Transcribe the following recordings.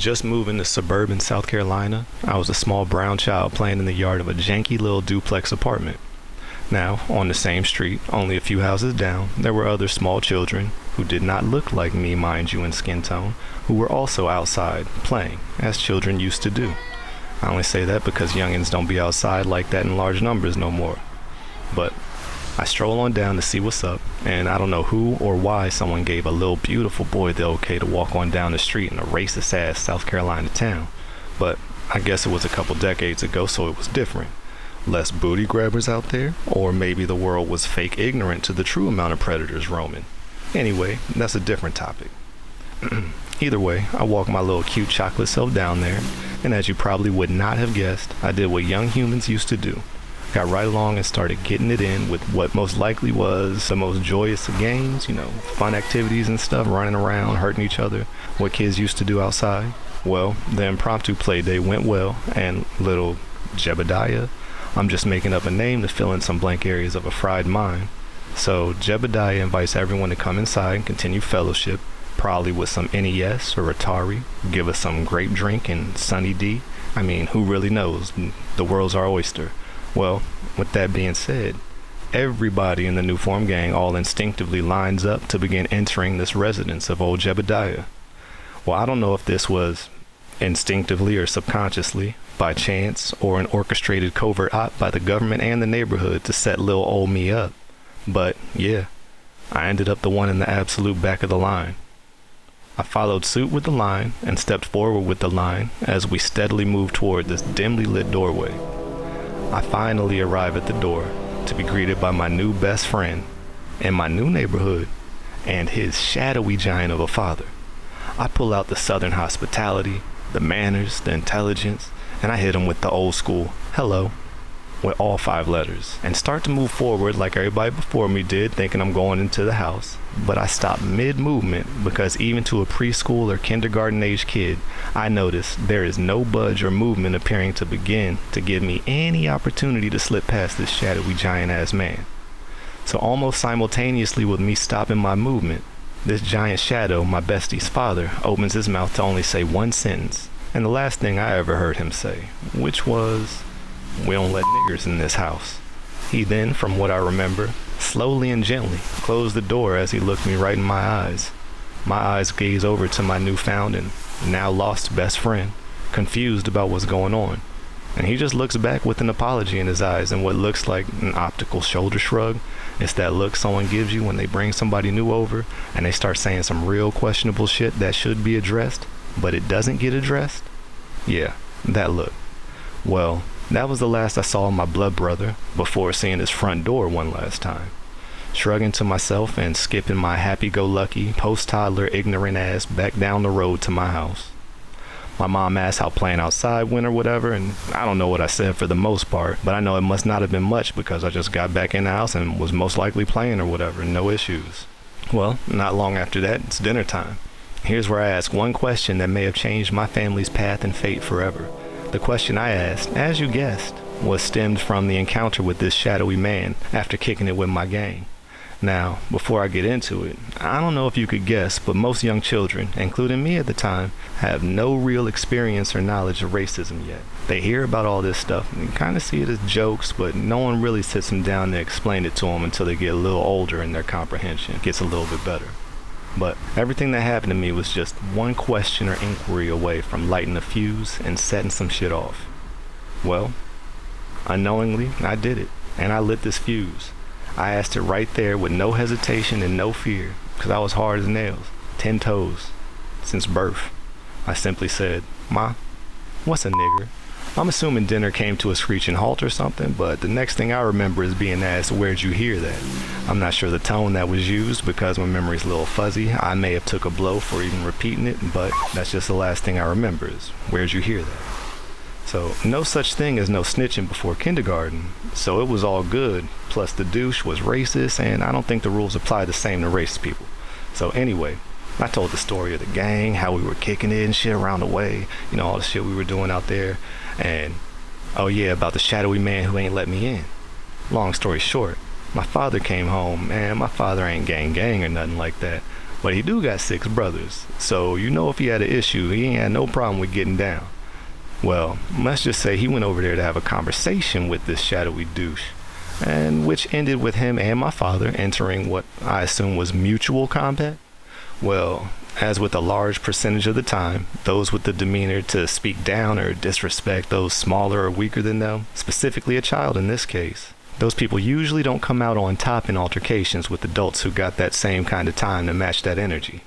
Just moving to suburban South Carolina, I was a small brown child playing in the yard of a janky little duplex apartment. Now, on the same street, only a few houses down, there were other small children, who did not look like me, mind you, in skin tone, who were also outside, playing, as children used to do. I only say that because youngins don't be outside like that in large numbers no more. But I stroll on down to see what's up, and I don't know who or why someone gave a little beautiful boy the okay to walk on down the street in a racist-ass South Carolina town. But I guess it was a couple decades ago, so it was different. Less booty grabbers out there, or maybe the world was fake ignorant to the true amount of predators roaming. Anyway, that's a different topic. Either way, I walked my little cute chocolate self down there, and as you probably would not have guessed, I did what young humans used to do. Got right along and started getting it in with what most likely was the most joyous of games, fun activities and stuff, running around, hurting each other, what kids used to do outside. Well, the impromptu play day went well, and little Jebediah, I'm just making up a name to fill in some blank areas of a fried mind. So Jebediah invites everyone to come inside and continue fellowship, probably with some NES or Atari, give us some grape drink and Sunny D. I mean, who really knows? The world's our oyster. Well, with that being said, everybody in the New Form gang all instinctively lines up to begin entering this residence of old Jebediah. Well, I don't know if this was instinctively or subconsciously, by chance, or an orchestrated covert op by the government and the neighborhood to set lil old me up. But yeah, I ended up the one in the absolute back of the line. I followed suit with the line and stepped forward with the line as we steadily moved toward this dimly lit doorway. I finally arrive at the door to be greeted by my new best friend in my new neighborhood and his shadowy giant of a father. I pull out the southern hospitality, the manners, the intelligence, and I hit him with the old school hello with all 5 letters and start to move forward like everybody before me did, thinking I'm going into the house. But I stop mid-movement because even to a preschool or kindergarten age kid, I notice there is no budge or movement appearing to begin to give me any opportunity to slip past this shadowy giant-ass man. So almost simultaneously with me stopping my movement, this giant shadow, my bestie's father, opens his mouth to only say one sentence, and the last thing I ever heard him say, which was, "We don't let niggers in this house." He then, from what I remember, slowly and gently closed the door as he looked me right in my eyes. My eyes gaze over to my newfound and now lost best friend, confused about what's going on. And he just looks back with an apology in his eyes and what looks like an optical shoulder shrug. It's that look someone gives you when they bring somebody new over and they start saying some real questionable shit that should be addressed, but it doesn't get addressed. Yeah, that look. Well, that was the last I saw of my blood brother before seeing his front door one last time. Shrugging to myself and skipping my happy-go-lucky, post-toddler ignorant ass back down the road to my house. My mom asked how playing outside went or whatever, and I don't know what I said for the most part, but I know it must not have been much because I just got back in the house and was most likely playing or whatever, no issues. Well, not long after that, it's dinner time. Here's where I ask one question that may have changed my family's path and fate forever. The question I asked, as you guessed, was stemmed from the encounter with this shadowy man after kicking it with my gang. Now, before I get into it, I don't know if you could guess, but most young children, including me at the time, have no real experience or knowledge of racism yet. They hear about all this stuff and kind of see it as jokes, but no one really sits them down to explain it to them until they get a little older and their comprehension gets a little bit better. But everything that happened to me was just one question or inquiry away from lighting a fuse and setting some shit off. Well, unknowingly, I did it, and I lit this fuse. I asked it right there with no hesitation and no fear, because I was hard as nails, 10 toes, since birth. I simply said, "Ma, what's a nigger?" I'm assuming dinner came to a screeching halt or something, but the next thing I remember is being asked, "Where'd you hear that?" I'm not sure the tone that was used because my memory's a little fuzzy. I may have took a blow for even repeating it, but that's just the last thing I remember is, "Where'd you hear that?" So no such thing as no snitching before kindergarten, so it was all good. Plus the douche was racist, and I don't think the rules apply the same to racist people. So anyway, I told the story of the gang, how we were kicking it and shit around the way, all the shit we were doing out there, and oh yeah, about the shadowy man who ain't let me in. Long story short, my father came home, and my father ain't gang or nothing like that, But he do got 6 brothers, so you know if he had an issue, he ain't had no problem with getting down. Well, let's just say he went over there to have a conversation with this shadowy douche, and which ended with him and my father entering what I assume was mutual combat. Well, as with a large percentage of the time, those with the demeanor to speak down or disrespect those smaller or weaker than them, specifically a child in this case, those people usually don't come out on top in altercations with adults who got that same kind of time to match that energy.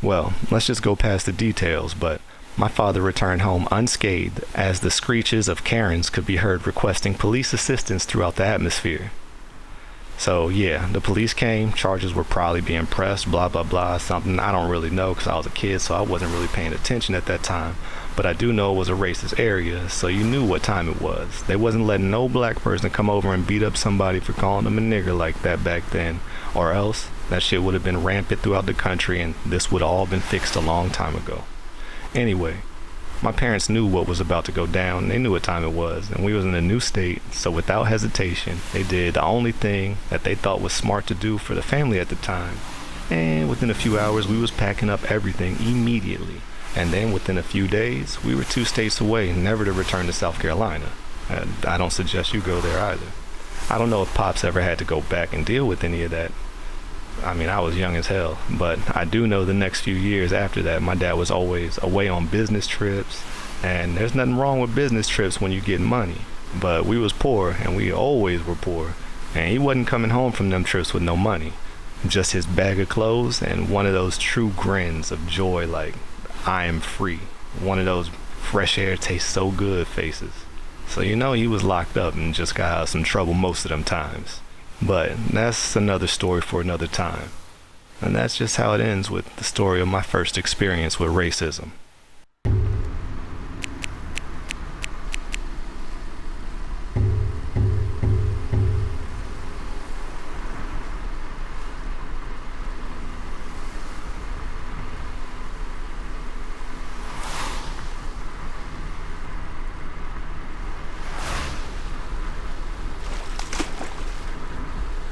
Well, let's just go past the details, but my father returned home unscathed as the screeches of Karens could be heard requesting police assistance throughout the atmosphere. So yeah, the police came, charges were probably being pressed, blah blah blah, something I don't really know because I was a kid, so I wasn't really paying attention at that time. But I do know it was a racist area, so you knew what time it was. They wasn't letting no black person come over and beat up somebody for calling them a nigger like that back then, or else that shit would have been rampant throughout the country and this would have all been fixed a long time ago. Anyway, my parents knew what was about to go down. They knew what time it was, and we was in a new state, so without hesitation, they did the only thing that they thought was smart to do for the family at the time. And within a few hours, we was packing up everything immediately. And then within a few days, we were 2 states away, never to return to South Carolina. I don't suggest you go there either. I don't know if Pops ever had to go back and deal with any of that. I mean, I was young as hell, but I do know the next few years after that, my dad was always away on business trips, and there's nothing wrong with business trips when you get money. But we was poor, and we always were poor, and he wasn't coming home from them trips with no money. Just his bag of clothes and one of those true grins of joy like, I am free. One of those fresh air tastes so good faces. So you know he was locked up and just got out of some trouble most of them times. But that's another story for another time. And that's just how it ends with the story of my first experience with racism.